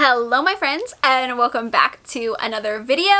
Hello my friends, and welcome back to another video.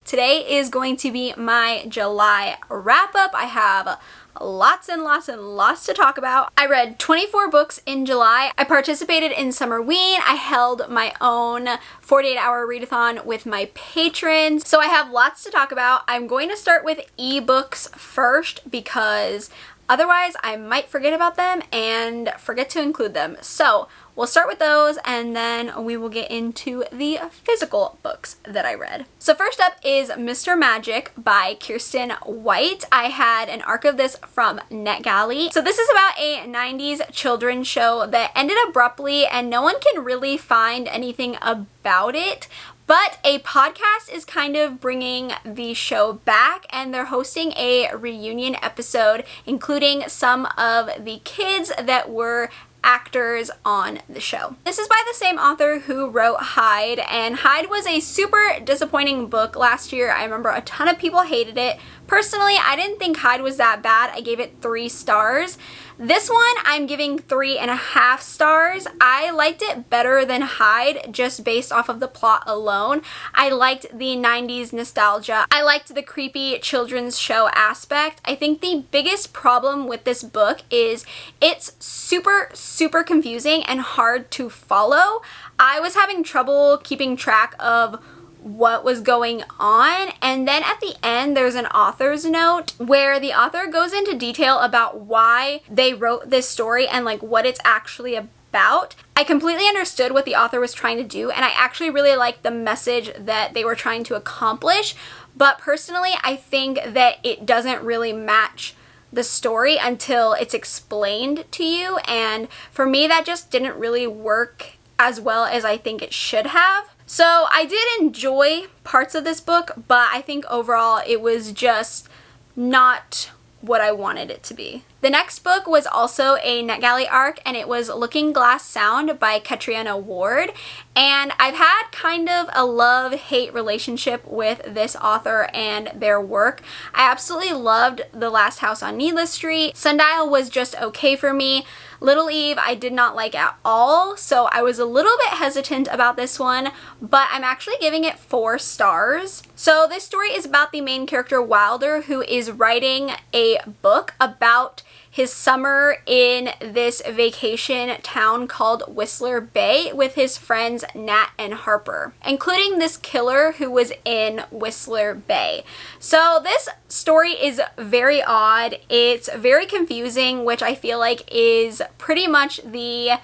Today is going to be my July wrap-up. I have lots and lots to talk about. I read 24 books in July. I participated in Summerween. I held my own 48-hour readathon with my patrons. So I have lots to talk about. I'm going to start with ebooks first because otherwise I might forget about them and forget to include them. So we'll start with those and then we will get into the physical books that I read. So first up is Mr. Magic by Kirsten White. I had an arc of this from NetGalley. So this is about a 90s children's show that ended abruptly and no one can really find anything about it. But a podcast is kind of bringing the show back and they're hosting a reunion episode including some of the kids that were actors on the show. This is by the same author who wrote Hyde, and Hyde was a super disappointing book last year. I remember a ton of people hated it. Personally, I didn't think Hyde was that bad. I gave it 3 stars. This one I'm giving 3.5 stars. I liked it better than Hyde just based off of the plot alone. I liked the 90s nostalgia. I liked the creepy children's show aspect. I think the biggest problem with this book is it's super confusing and hard to follow. I was having trouble keeping track of what was going on, and then at the end there's an author's note where the author goes into detail about why they wrote this story and like what it's actually about. I completely understood what the author was trying to do and I actually really liked the message that they were trying to accomplish, but personally I think that it doesn't really match the story until it's explained to you, and for me that just didn't really work as well as I think it should have. So I did enjoy parts of this book, but I think overall it was just not what I wanted it to be. The next book was also a NetGalley arc, and it was Looking Glass Sound by Catriona Ward. And I've had kind of a love-hate relationship with this author and their work. I absolutely loved The Last House on Needless Street. Sundial was just okay for me. Little Eve I did not like at all, so I was a little bit hesitant about this one, but I'm actually giving it 4 stars. So this story is about the main character Wilder, who is writing a book about his summer in this vacation town called Whistler Bay with his friends Nat and Harper, including this killer who was in Whistler Bay. So this story is very odd. It's very confusing, which I feel like is pretty much the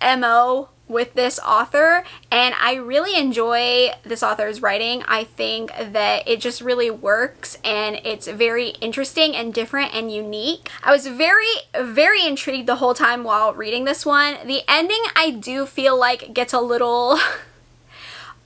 MO with this author, and I really enjoy this author's writing. I think that it just really works and it's very interesting and different and unique. I was very intrigued the whole time while reading this one. The ending I do feel like gets a little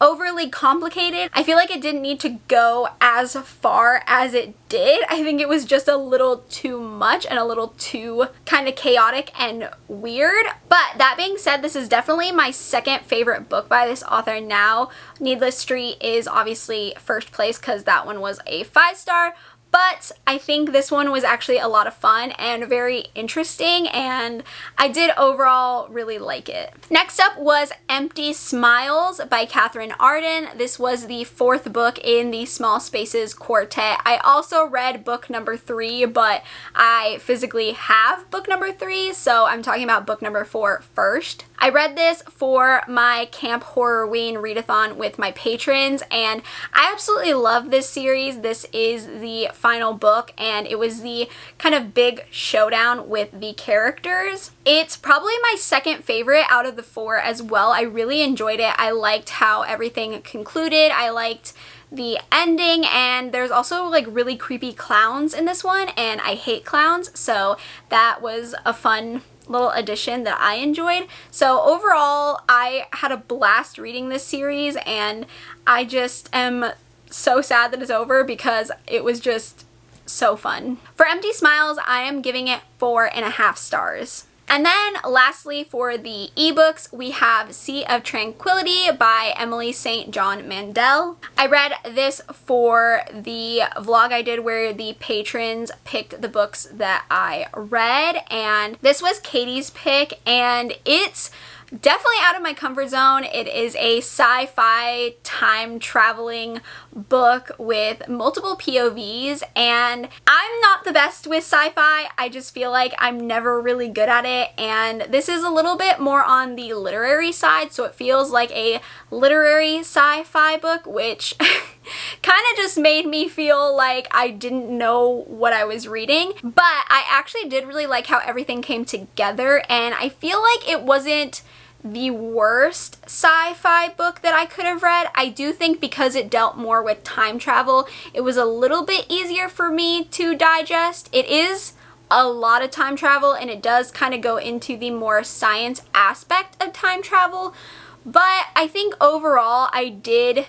overly complicated. I feel like it didn't need to go as far as it did. I think it was just a little too much and a little too kind of chaotic and weird. But that being said, this is definitely my second favorite book by this author now. Needless Street is obviously first place because that one was a 5-star. But I think this one was actually a lot of fun and very interesting, and I did overall really like it. Next up was Empty Smiles by Catherine Arden. This was the 4th book in the Small Spaces Quartet. I also read book number 3, but I physically have book number 3, so I'm talking about book number 4 first. I read this for my Camp Horrorween readathon with my patrons, and I absolutely love this series. This is the final book, and it was the kind of big showdown with the characters. It's probably my second favorite out of the 4 as well. I really enjoyed it. I liked how everything concluded. I liked the ending, and there's also like really creepy clowns in this one, and I hate clowns, so that was a fun little addition that I enjoyed. So overall, I had a blast reading this series, and I just am so sad that it's over because it was just so fun. For Empty Smiles, I am giving it 4.5 stars. And then lastly, for the ebooks, we have Sea of Tranquility by Emily St. John Mandel. I read this for the vlog I did where the patrons picked the books that I read, and this was Katie's pick, and it's definitely out of my comfort zone. It is a sci-fi time traveling book with multiple POVs, and I'm not the best with sci-fi. I just feel like I'm never really good at it, and this is a little bit more on the literary side, so it feels like a literary sci-fi book, which kind of just made me feel like I didn't know what I was reading. But I actually did really like how everything came together, and I feel like it wasn't the worst sci-fi book that I could have read. I do think because it dealt more with time travel, it was a little bit easier for me to digest. It is a lot of time travel, and it does kind of go into the more science aspect of time travel, but I think overall I did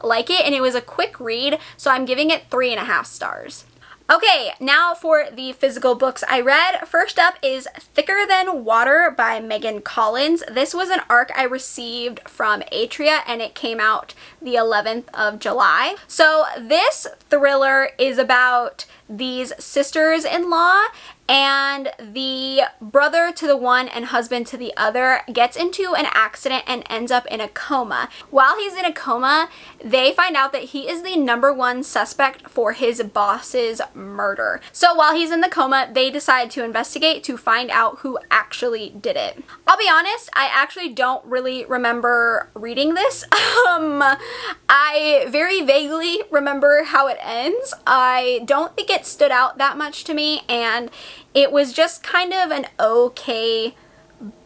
like it, and it was a quick read, so I'm giving it 3.5 stars. Okay, now for the physical books I read. First up is Thicker Than Water by Megan Collins. This was an ARC I received from Atria, and it came out the 11th of July. So this thriller is about these sisters-in-law, and the brother to the one and husband to the other gets into an accident and ends up in a coma. While he's in a coma, they find out that he is the #1 suspect for his boss's murder. So while he's in the coma, they decide to investigate to find out who actually did it. I'll be honest, I actually don't really remember reading this. I very vaguely remember how it ends. I don't think it stood out that much to me, and it was just kind of an okay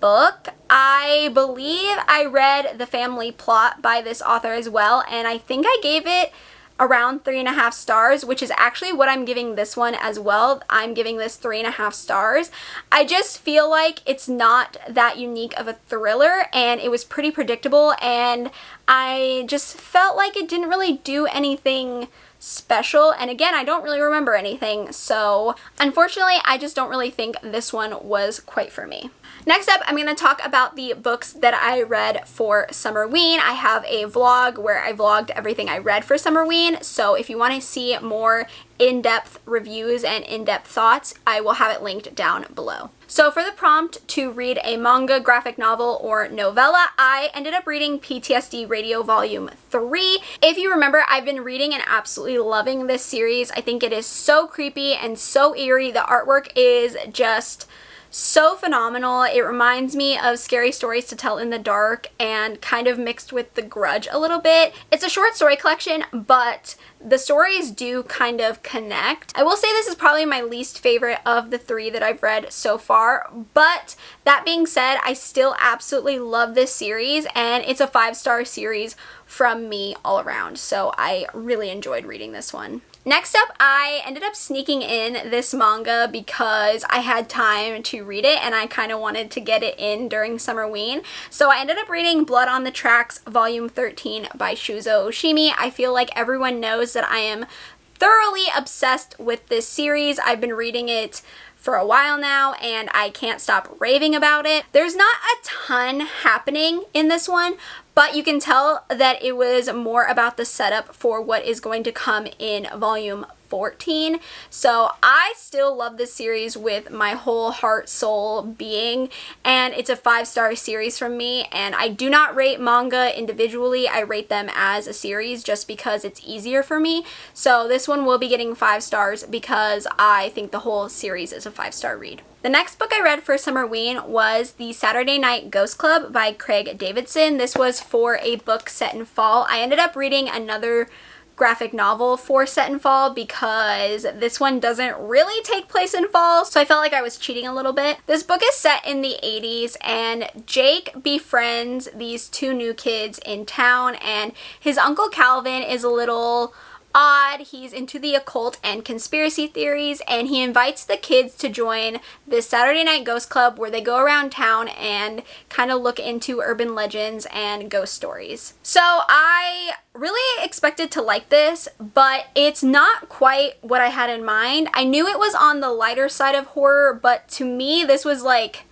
book. I believe I read The Family Plot by this author as well, and I think I gave it around 3.5 stars, which is actually what I'm giving this one as well. I'm giving this 3.5 stars. I just feel like it's not that unique of a thriller, and it was pretty predictable, and I just felt like it didn't really do anything special, and again, I don't really remember anything, so unfortunately I just don't really think this one was quite for me. Next up, I'm going to talk about the books that I read for Summerween. I have a vlog where I vlogged everything I read for Summerween, so if you want to see more in-depth reviews and in-depth thoughts, I will have it linked down below. So for the prompt to read a manga, graphic novel, or novella, I ended up reading PTSD Radio Volume 3. If you remember, I've been reading and absolutely loving this series. I think it is so creepy and so eerie. The artwork is just so phenomenal. It reminds me of Scary Stories to Tell in the Dark and kind of mixed with The Grudge a little bit. It's a short story collection, but the stories do kind of connect. I will say this is probably my least favorite of the 3 that I've read so far, but that being said, I still absolutely love this series, and it's a 5-star series from me all around, so I really enjoyed reading this one. Next up, I ended up sneaking in this manga because I had time to read it and I kind of wanted to get it in during Summerween. So I ended up reading Blood on the Tracks Volume 13 by Shuzo Oshimi. I feel like everyone knows that I am thoroughly obsessed with this series. I've been reading it for a while now, and I can't stop raving about it. There's not a ton happening in this one, but you can tell that it was more about the setup for what is going to come in volume 14. So I still love this series with my whole heart, soul, being, and it's a 5-star series from me, and I do not rate manga individually. I rate them as a series just because it's easier for me. So this one will be getting 5 stars because I think the whole series is a 5-star read. The next book I read for Summerween was The Saturday Night Ghost Club by Craig Davidson. This was for a book set in fall. I ended up reading another graphic novel for set in fall because this one doesn't really take place in fall, so I felt like I was cheating a little bit. This book is set in the 80s, and Jake befriends these 2 new kids in town, and his Uncle Calvin is a little odd. He's into the occult and conspiracy theories, and he invites the kids to join this Saturday Night Ghost Club where they go around town and kind of look into urban legends and ghost stories. So I really expected to like this, but it's not quite what I had in mind. I knew it was on the lighter side of horror, but to me this was like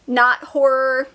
not horror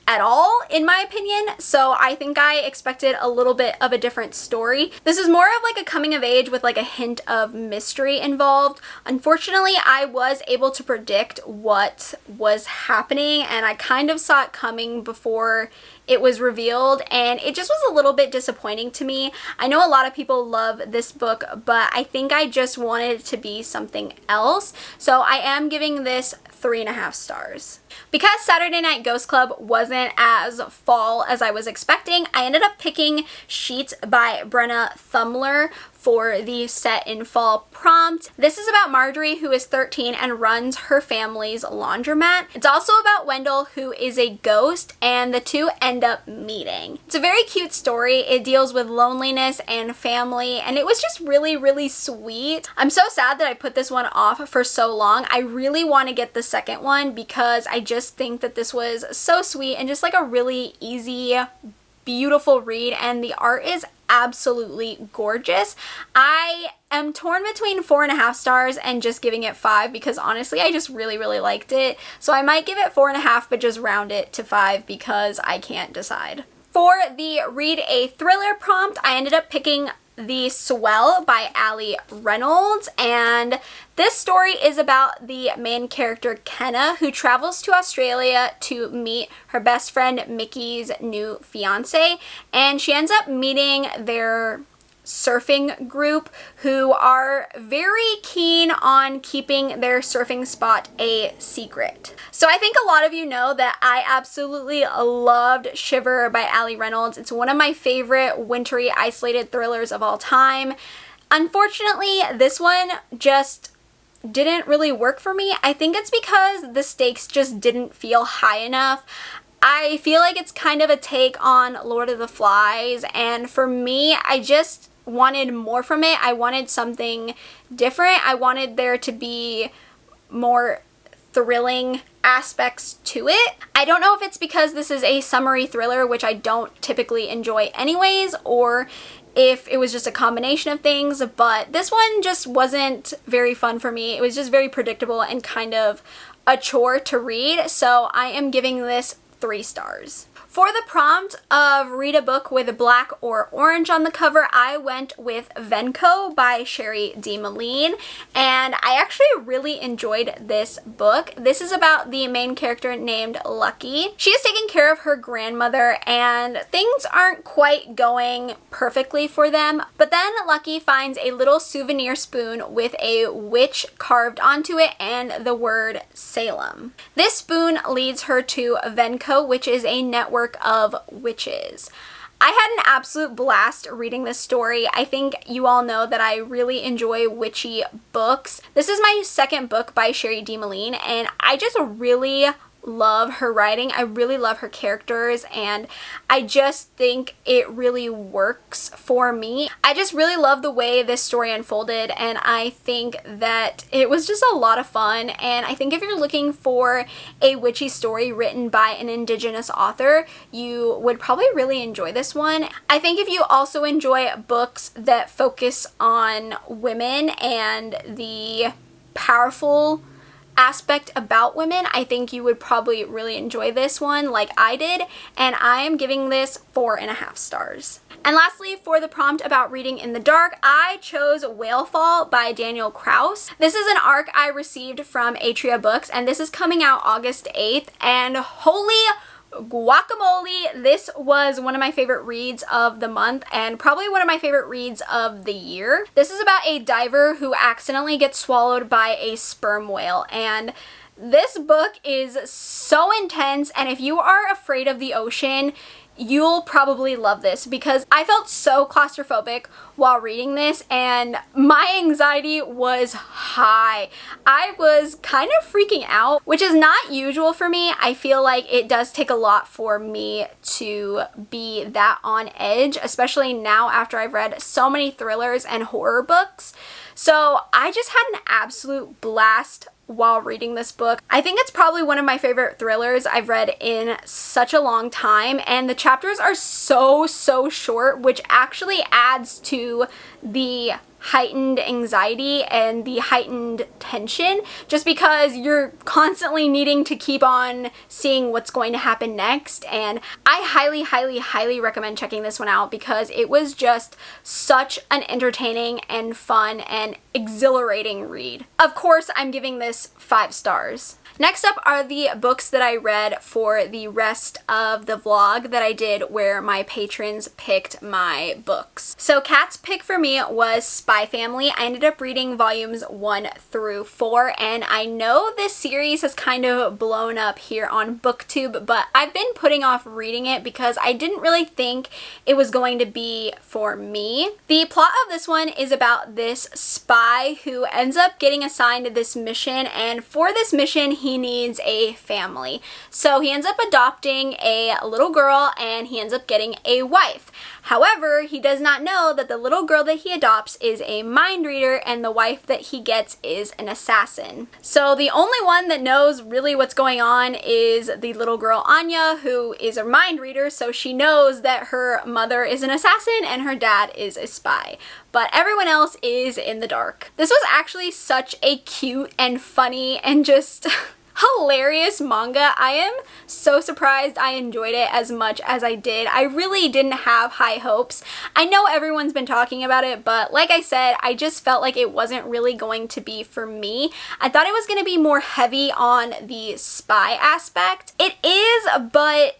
at all, in my opinion. So I think I expected a little bit of a different story. This is more of like a coming of age with like a hint of mystery involved. Unfortunately, I was able to predict what was happening, and I kind of saw it coming before it was revealed, and it just was a little bit disappointing to me. I know a lot of people love this book, but I think I just wanted it to be something else. So I am giving this 3.5 stars. Because Saturday Night Ghost Club wasn't as fall as I was expecting, I ended up picking Sheets by Brenna Thumler for the set in fall prompt. This is about Marjorie, who is 13 and runs her family's laundromat. It's also about Wendell, who is a ghost, and the two end up meeting. It's a very cute story. It deals with loneliness and family, and it was just really, really sweet. I'm so sad that I put this one off for so long. I really want to get the second one because I just think that this was so sweet and just like a really easy, beautiful read, and the art is absolutely gorgeous. I am torn between 4.5 stars and just giving it 5 because honestly I just really, really liked it. So I might give it 4.5 but just round it to 5 because I can't decide. For the read a thriller prompt, I ended up picking The Swell by Ali Reynolds, and this story is about the main character Kenna, who travels to Australia to meet her best friend Mickey's new fiance, and she ends up meeting their surfing group, who are very keen on keeping their surfing spot a secret. So I think a lot of you know that I absolutely loved Shiver by Ali Reynolds. It's one of my favorite wintry isolated thrillers of all time. Unfortunately, this one just didn't really work for me. I think it's because the stakes just didn't feel high enough. I feel like it's kind of a take on Lord of the Flies, and for me, I just wanted more from it. I wanted something different. I wanted there to be more thrilling aspects to it. I don't know if it's because this is a summery thriller, which I don't typically enjoy anyways, or if it was just a combination of things, but this one just wasn't very fun for me. It was just very predictable and kind of a chore to read, so I am giving this 3 stars. For the prompt of read a book with black or orange on the cover, I went with Venko by Sherry D. Moline, and I actually really enjoyed this book. This is about the main character named Lucky. She is taking care of her grandmother, and things aren't quite going perfectly for them, but then Lucky finds a little souvenir spoon with a witch carved onto it and the word Salem. This spoon leads her to Venko, which is a network of witches. I had an absolute blast reading this story. I think you all know that I really enjoy witchy books. This is my second book by Sherry D. Moline, and I just really love her writing. I really love her characters, and I just think it really works for me. I just really love the way this story unfolded, and I think that it was just a lot of fun. And I think if you're looking for a witchy story written by an Indigenous author, you would probably really enjoy this one. I think if you also enjoy books that focus on women and the powerful aspect about women, I think you would probably really enjoy this one like I did, and I am giving this 4.5 stars. And lastly, for the prompt about reading in the dark, I chose Whalefall by Daniel Kraus. This is an arc I received from Atria Books, and this is coming out August 8th, and holy guacamole, this was one of my favorite reads of the month and probably one of my favorite reads of the year. This is about a diver who accidentally gets swallowed by a sperm whale, and this book is so intense, and if you are afraid of the ocean, you'll probably love this because I felt so claustrophobic while reading this, and my anxiety was high. I was kind of freaking out, which is not usual for me. I feel like it does take a lot for me to be that on edge, especially now after I've read so many thrillers and horror books. So I just had an absolute blast while reading this book. I think it's probably one of my favorite thrillers I've read in such a long time, and the chapters are so short, which actually adds to the heightened anxiety and the heightened tension, just because you're constantly needing to keep on seeing what's going to happen next. And I highly recommend checking this one out because it was just such an entertaining and fun and exhilarating read. Of course, I'm giving this 5 stars. Next up are the books that I read for the rest of the vlog that I did where my patrons picked my books. So Kat's pick for me was Spy Family. I ended up reading volumes 1 through 4, and I know this series has kind of blown up here on BookTube, but I've been putting off reading it because I didn't really think it was going to be for me. The plot of this one is about this spy who ends up getting assigned this mission, and for this mission he needs a family. So he ends up adopting a little girl and he ends up getting a wife. However, he does not know that the little girl that he adopts is a mind reader and the wife that he gets is an assassin. So the only one that knows really what's going on is the little girl Anya, who is a mind reader, so she knows that her mother is an assassin and her dad is a spy. But everyone else is in the dark. This was actually such a cute and funny and just hilarious manga. I am so surprised I enjoyed it as much as I did. I really didn't have high hopes. I know everyone's been talking about it, but like I said, I just felt like it wasn't really going to be for me. I thought it was going to be more heavy on the spy aspect. It is, but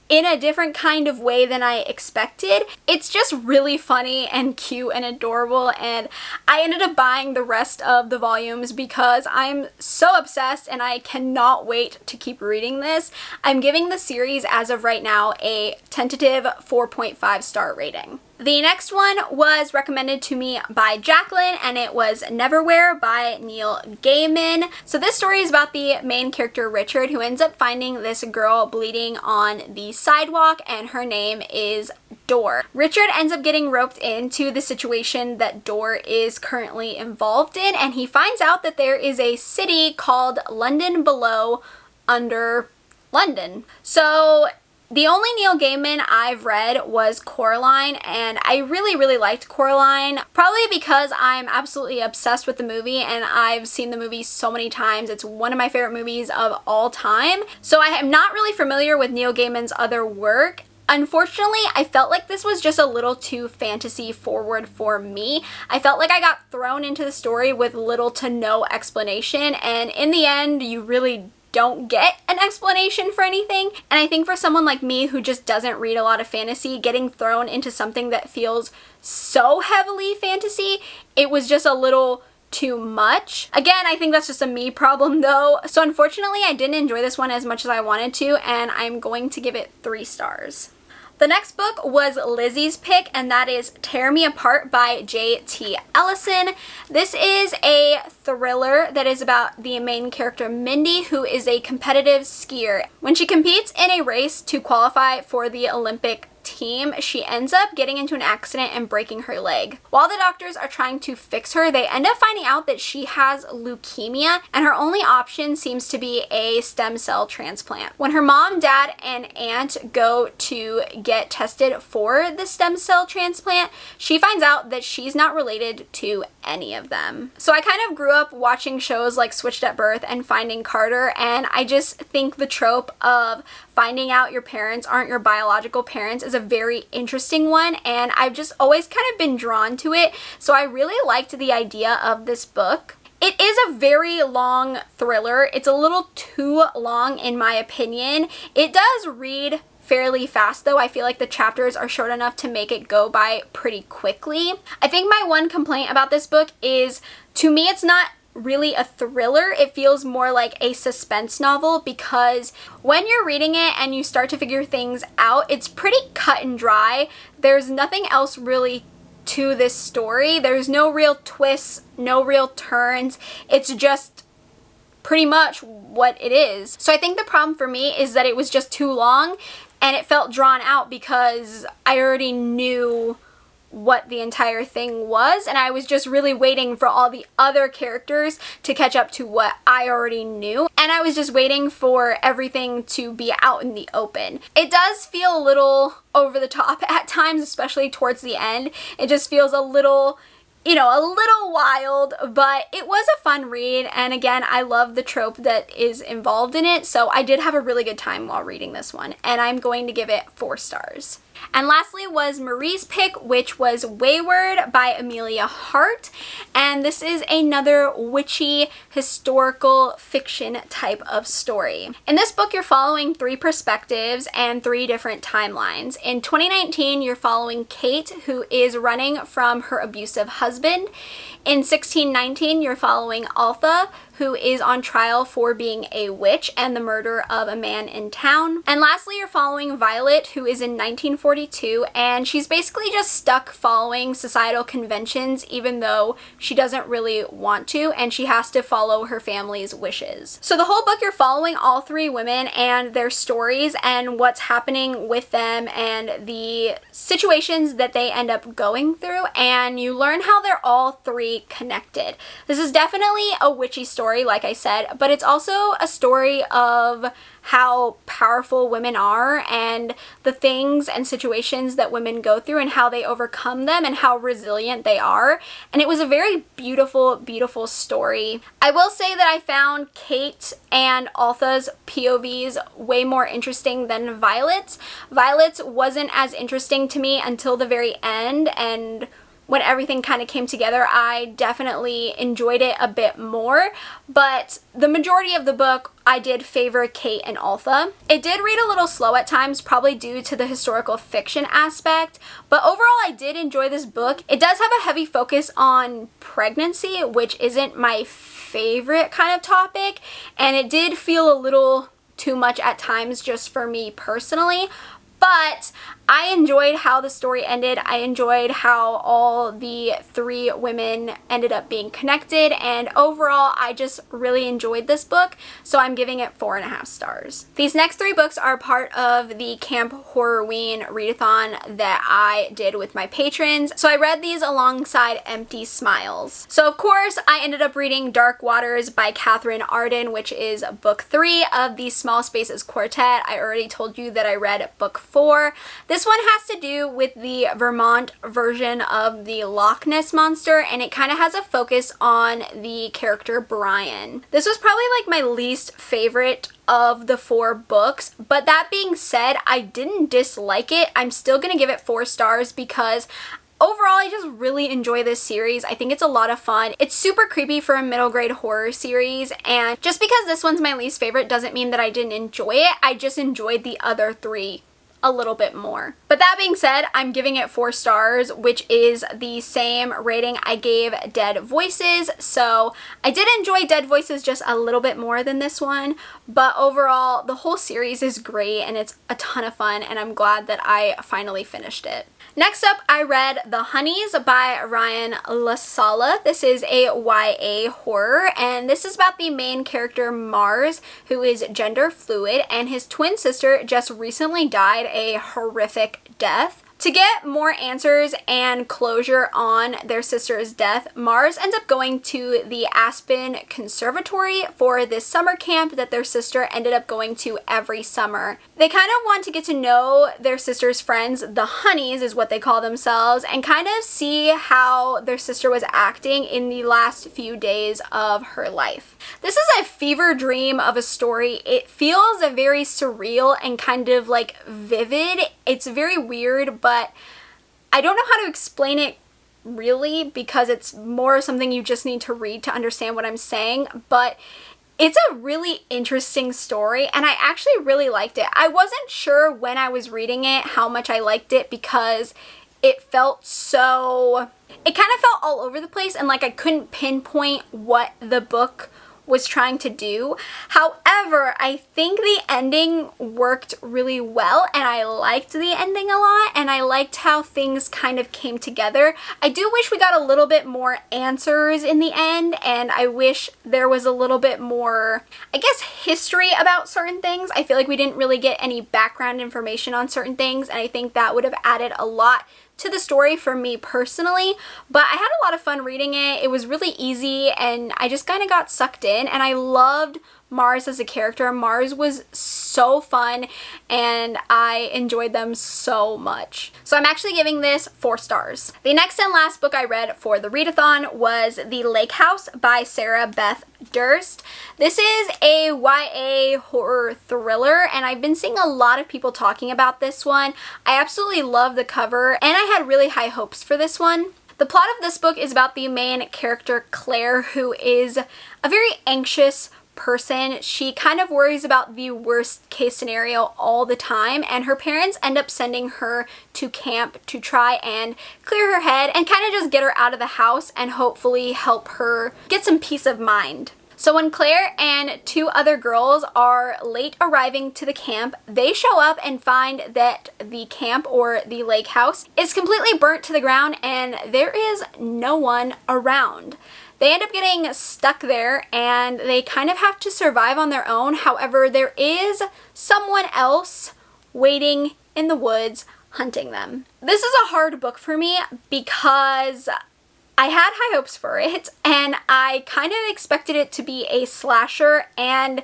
in a different kind of way than I expected. It's just really funny and cute and adorable, and I ended up buying the rest of the volumes because I'm so obsessed and I cannot wait to keep reading this. I'm giving the series as of right now a tentative 4.5 star rating. The next one was recommended to me by Jacqueline, and it was Neverwhere by Neil Gaiman. So this story is about the main character Richard, who ends up finding this girl bleeding on the sidewalk, and her name is Dor. Richard ends up getting roped into the situation that Dor is currently involved in, and he finds out that there is a city called London below under London. So the only Neil Gaiman I've read was Coraline, and I really liked Coraline, probably because I'm absolutely obsessed with the movie and I've seen the movie so many times. It's one of my favorite movies of all time. So I am not really familiar with Neil Gaiman's other work. Unfortunately, I felt like this was just a little too fantasy forward for me. I felt like I got thrown into the story with little to no explanation, and in the end, you really don't get an explanation for anything. And I think for someone like me who just doesn't read a lot of fantasy, getting thrown into something that feels so heavily fantasy, it was just a little too much. Again, I think that's just a me problem though. So unfortunately, I didn't enjoy this one as much as I wanted to, and I'm going to give it 3 stars. The next book was Lizzie's pick, and that is Tear Me Apart by J.T. Ellison. This is a thriller that is about the main character Mindy, who is a competitive skier. When she competes in a race to qualify for the Olympic team, she ends up getting into an accident and breaking her leg. While the doctors are trying to fix her, they end up finding out that she has leukemia, and her only option seems to be a stem cell transplant. When her mom, dad, and aunt go to get tested for the stem cell transplant, she finds out that she's not related to any of them. So I kind of grew up watching shows like Switched at Birth and Finding Carter, and I just think the trope of finding out your parents aren't your biological parents is a very interesting one, and I've just always kind of been drawn to it. So I really liked the idea of this book. It is a very long thriller. It's a little too long in my opinion. It does read fairly fast though. I feel like the chapters are short enough to make it go by pretty quickly. I think my one complaint about this book is, to me, it's not really a thriller. It feels more like a suspense novel, because when you're reading it and you start to figure things out, it's pretty cut and dry. There's nothing else really to this story. There's no real twists, no real turns. It's just pretty much what it is. So I think the problem for me is that it was just too long and it felt drawn out because I already knew what the entire thing was, and I was just really waiting for all the other characters to catch up to what I already knew, and I was just waiting for everything to be out in the open. It does feel a little over the top at times, especially towards the end. It just feels a little you know, a little wild, but it was a fun read, and again, I love the trope that is involved in it, so I did have a really good time while reading this one, and I'm going to give it 4 stars. And lastly was Marie's pick, which was Wayward by Amelia Hart, and this is another witchy historical fiction type of story. In this book, you're following 3 perspectives and 3 different timelines. In 2019, you're following Kate, who is running from her abusive husband. In 1619, you're following Altha, who is on trial for being a witch and the murder of a man in town. And lastly, you're following Violet, who is in 1942, and she's basically just stuck following societal conventions even though she doesn't really want to, and she has to follow her family's wishes. So the whole book, you're following all 3 women and their stories and what's happening with them and the situations that they end up going through, and you learn how they're all 3 connected. This is definitely a witchy story, like I said, but it's also a story of how powerful women are and the things and situations that women go through and how they overcome them and how resilient they are. And it was a very beautiful, beautiful story. I will say that I found Kate and Altha's POVs way more interesting than Violet's. Violet's wasn't as interesting to me until the very end, and when everything kind of came together, I definitely enjoyed it a bit more, but the majority of the book, I did favor Kate and Altha. It did read a little slow at times, probably due to the historical fiction aspect, but overall I did enjoy this book. It does have a heavy focus on pregnancy, which isn't my favorite kind of topic, and it did feel a little too much at times just for me personally, but I enjoyed how the story ended. I enjoyed how all the 3 women ended up being connected, and overall I just really enjoyed this book, so I'm giving it 4.5 stars. These next 3 books are part of the Camp Horrorween readathon that I did with my patrons, so I read these alongside Empty Smiles. So of course I ended up reading Dark Waters by Catherine Arden, which is book 3 of the Small Spaces Quartet. I already told you that I read book 4. This one has to do with the Vermont version of the Loch Ness Monster, and it kind of has a focus on the character Brian. This was probably like my least favorite of the 4 books, but that being said, I didn't dislike it. I'm still gonna give it 4 stars because overall, I just really enjoy this series. I think it's a lot of fun. It's super creepy for a middle grade horror series, and just because this one's my least favorite doesn't mean that I didn't enjoy it. I just enjoyed the other 3 a little bit more. But that being said, I'm giving it 4 stars, which is the same rating I gave Dead Voices. So I did enjoy Dead Voices just a little bit more than this one, but overall the whole series is great and it's a ton of fun, and I'm glad that I finally finished it. Next up, I read The Honeys by Ryan LaSala. This is a YA horror, and this is about the main character Mars, who is gender fluid, and his twin sister just recently died a horrific death. To get more answers and closure on their sister's death, Mars ends up going to the Aspen Conservatory for this summer camp that their sister ended up going to every summer. They kind of want to get to know their sister's friends, the Honeys is what they call themselves, and kind of see how their sister was acting in the last few days of her life. This is a fever dream of a story. It feels very surreal and kind of like vivid. It's very weird, but I don't know how to explain it really because it's more something you just need to read to understand what I'm saying, but it's a really interesting story and I actually really liked it. I wasn't sure when I was reading it how much I liked it because it felt so... It kind of felt all over the place and like I couldn't pinpoint what the book was trying to do. However, I think the ending worked really well and I liked the ending a lot and I liked how things kind of came together. I do wish we got a little bit more answers in the end, and I wish there was a little bit more, I guess, history about certain things. I feel like we didn't really get any background information on certain things, and I think that would have added a lot to the story for me personally, but I had a lot of fun reading it. It was really easy and I just kind of got sucked in, and I loved Mars as a character. Mars was so fun and I enjoyed them so much. So I'm actually giving this 4 stars. The next and last book I read for the readathon was The Lake House by Sarah Beth Durst. This is a YA horror thriller and I've been seeing a lot of people talking about this one. I absolutely love the cover and I had really high hopes for this one. The plot of this book is about the main character Claire, who is a very anxious person. She kind of worries about the worst case scenario all the time, and her parents end up sending her to camp to try and clear her head and kind of just get her out of the house and hopefully help her get some peace of mind. So when Claire and 2 other girls are late arriving to the camp, they show up and find that the camp, or the lake house, is completely burnt to the ground and there is no one around. They end up getting stuck there and they kind of have to survive on their own. However, there is someone else waiting in the woods hunting them. This is a hard book for me because I had high hopes for it and I kind of expected it to be a slasher, and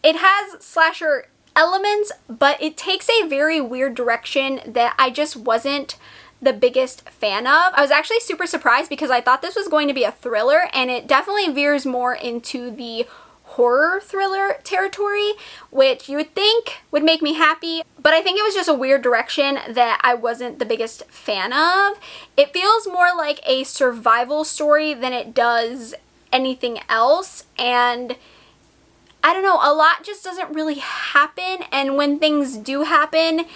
it has slasher elements, but it takes a very weird direction that I just wasn't the biggest fan of. I was actually super surprised because I thought this was going to be a thriller, and it definitely veers more into the horror thriller territory, which you would think would make me happy, but I think it was just a weird direction that I wasn't the biggest fan of. It feels more like a survival story than it does anything else, and I don't know, a lot just doesn't really happen, and when things do happen,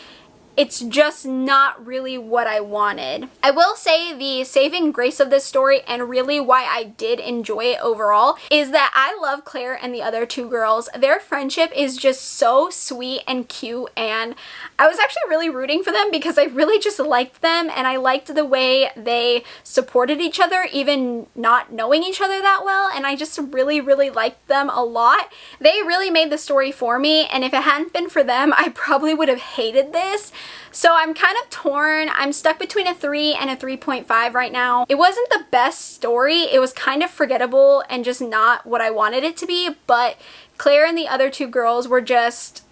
it's just not really what I wanted. I will say the saving grace of this story, and really why I did enjoy it overall, is that I love Claire and the other 2 girls. Their friendship is just so sweet and cute, and I was actually really rooting for them because I really just liked them, and I liked the way they supported each other even not knowing each other that well, and I just really liked them a lot. They really made the story for me, and if it hadn't been for them, I probably would have hated this. So I'm kind of torn. I'm stuck between a 3 and a 3.5 right now. It wasn't the best story. It was kind of forgettable and just not what I wanted it to be, but Claire and the other 2 girls were just,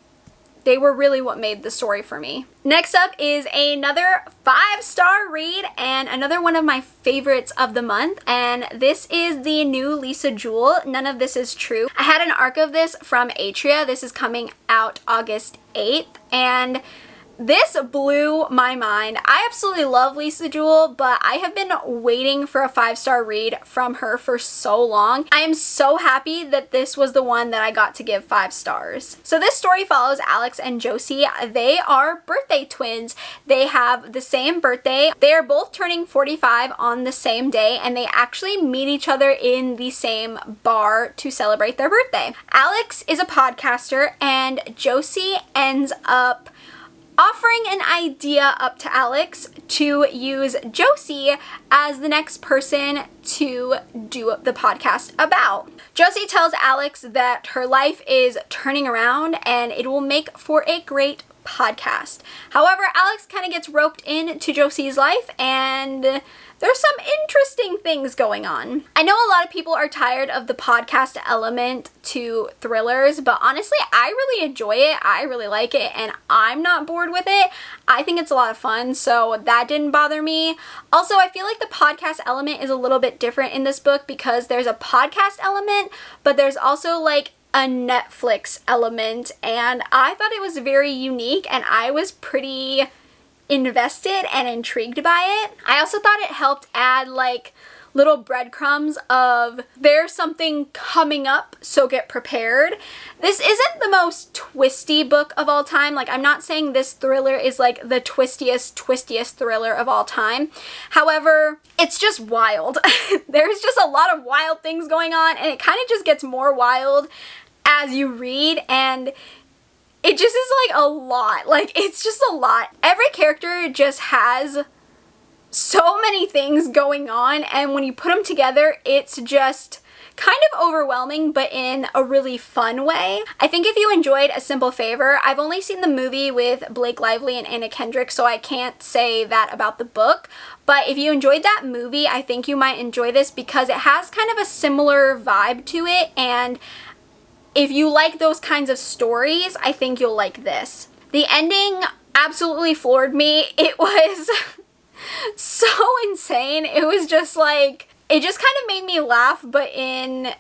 they were really what made the story for me. Next up is another 5-star read and another one of my favorites of the month, and this is the new Lisa Jewell, None of This Is True. I had an arc of this from Atria. This is coming out August 8th, and this blew my mind. I absolutely love Lisa Jewell, but I have been waiting for a 5-star read from her for so long. I am so happy that this was the one that I got to give 5 stars. So this story follows Alex and Josie. They are birthday twins. They have the same birthday. They are both turning 45 on the same day, and they actually meet each other in the same bar to celebrate their birthday. Alex is a podcaster, and Josie ends up offering an idea up to Alex to use Josie as the next person to do the podcast about. Josie tells Alex that her life is turning around and it will make for a great podcast. However, Alex kind of gets roped into Josie's life, and there's some interesting things going on. I know a lot of people are tired of the podcast element to thrillers, but honestly, I really enjoy it. I really like it, and I'm not bored with it. I think it's a lot of fun, so that didn't bother me. Also, I feel like the podcast element is a little bit different in this book because there's a podcast element, but there's also like a Netflix element, and I thought it was very unique, and I was pretty invested and intrigued by it. I also thought it helped add like little breadcrumbs of there's something coming up, so get prepared. This isn't the most twisty book of all time. Like, I'm not saying this thriller is like the twistiest thriller of all time. However, it's just wild. There's just a lot of wild things going on, and it kind of just gets more wild as you read, and it just is like a lot. Like, it's just a lot. Every character just has so many things going on, and when you put them together, it's just kind of overwhelming, but in a really fun way. I think if you enjoyed A Simple Favor, I've only seen the movie with Blake Lively and Anna Kendrick, so I can't say that about the book. But if you enjoyed that movie, I think you might enjoy this because it has kind of a similar vibe to it, and if you like those kinds of stories, I think you'll like this. The ending absolutely floored me. It was so insane. It was just like, it just kind of made me laugh, but in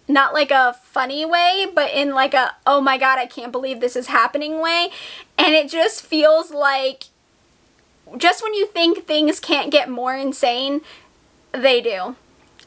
not like a funny way, but in like a, oh my god, I can't believe this is happening way. And it just feels like, just when you think things can't get more insane, they do.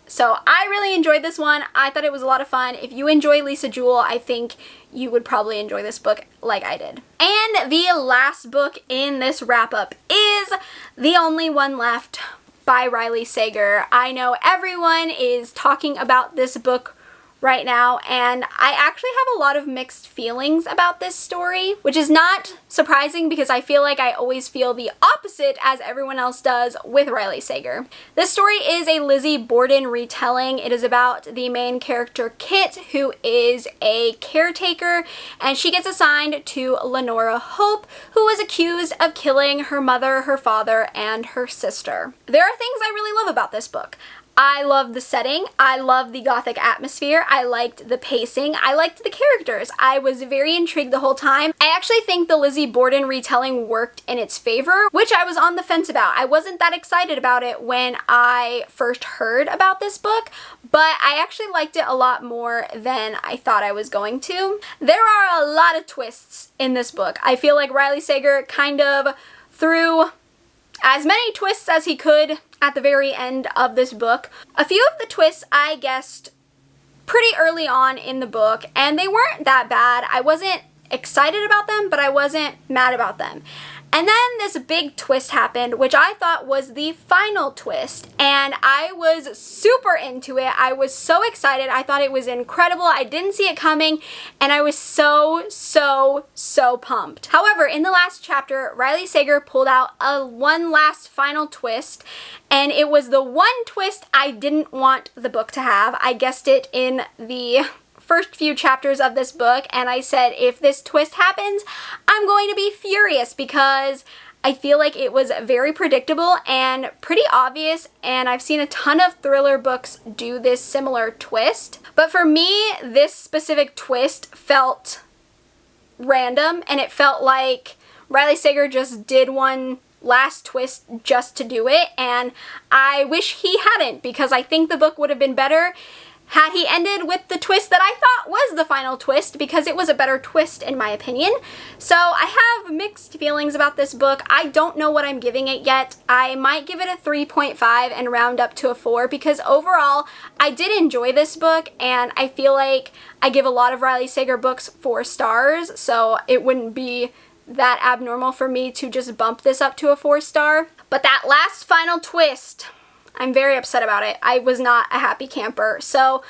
So I really enjoyed this one. I thought it was a lot of fun. If you enjoy Lisa Jewell, I think you would probably enjoy this book like I did. And the last book in this wrap-up is The Only One Left by Riley Sager. I know everyone is talking about this book right now, and I actually have a lot of mixed feelings about this story, which is not surprising because I feel like I always feel the opposite as everyone else does with Riley Sager. This story is a Lizzie Borden retelling. It is about the main character Kit, who is a caretaker, and she gets assigned to Lenora Hope, who was accused of killing her mother, her father, and her sister. There are things I really love about this book. I love the setting, I love the gothic atmosphere, I liked the pacing, I liked the characters. I was very intrigued the whole time. I actually think the Lizzie Borden retelling worked in its favor, which I was on the fence about. I wasn't that excited about it when I first heard about this book, but I actually liked it a lot more than I thought I was going to. There are a lot of twists in this book. I feel like Riley Sager kind of threw as many twists as he could at the very end of this book. A few of the twists I guessed pretty early on in the book, and they weren't that bad. I wasn't excited about them, but I wasn't mad about them. And then this big twist happened, which I thought was the final twist, and I was super into it. I was so excited. I thought it was incredible. I didn't see it coming, and I was so pumped. However, in the last chapter, Riley Sager pulled out one last final twist, and it was the one twist I didn't want the book to have. I guessed it in the first few chapters of this book, and I said, if this twist happens, I'm going to be furious, because I feel like it was very predictable and pretty obvious, and I've seen a ton of thriller books do this similar twist. But for me, this specific twist felt random, and it felt like Riley Sager just did one last twist just to do it, and I wish he hadn't, because I think the book would have been better had he ended with the twist that I thought was the final twist, because it was a better twist in my opinion. So I have mixed feelings about this book. I don't know what I'm giving it yet. I might give it a 3.5 and round up to a 4, because overall I did enjoy this book, and I feel like I give a lot of Riley Sager books 4 stars, so it wouldn't be that abnormal for me to just bump this up to a 4-star. But that last final twist, I'm very upset about it. I was not a happy camper. So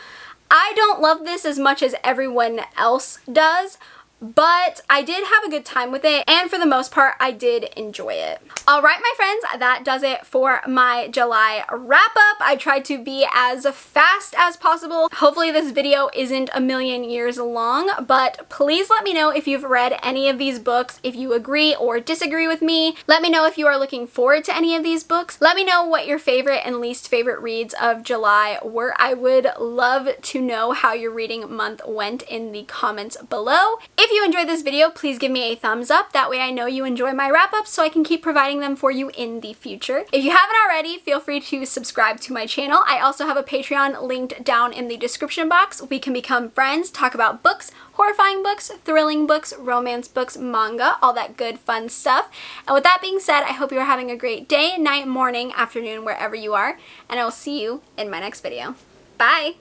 I don't love this as much as everyone else does, but I did have a good time with it, and for the most part, I did enjoy it. Alright, my friends, that does it for my July wrap-up. I tried to be as fast as possible. Hopefully this video isn't a million years long, but please let me know if you've read any of these books, if you agree or disagree with me. Let me know if you are looking forward to any of these books. Let me know what your favorite and least favorite reads of July were. I would love to know how your reading month went in the comments below. If you enjoyed this video, please give me a thumbs up. That way I know you enjoy my wrap-ups, so I can keep providing them for you in the future. If you haven't already, feel free to subscribe to my channel. I also have a Patreon linked down in the description box. We can become friends, talk about books, horrifying books, thrilling books, romance books, manga, all that good fun stuff. And with that being said, I hope you are having a great day, night, morning, afternoon, wherever you are, and I will see you in my next video. Bye!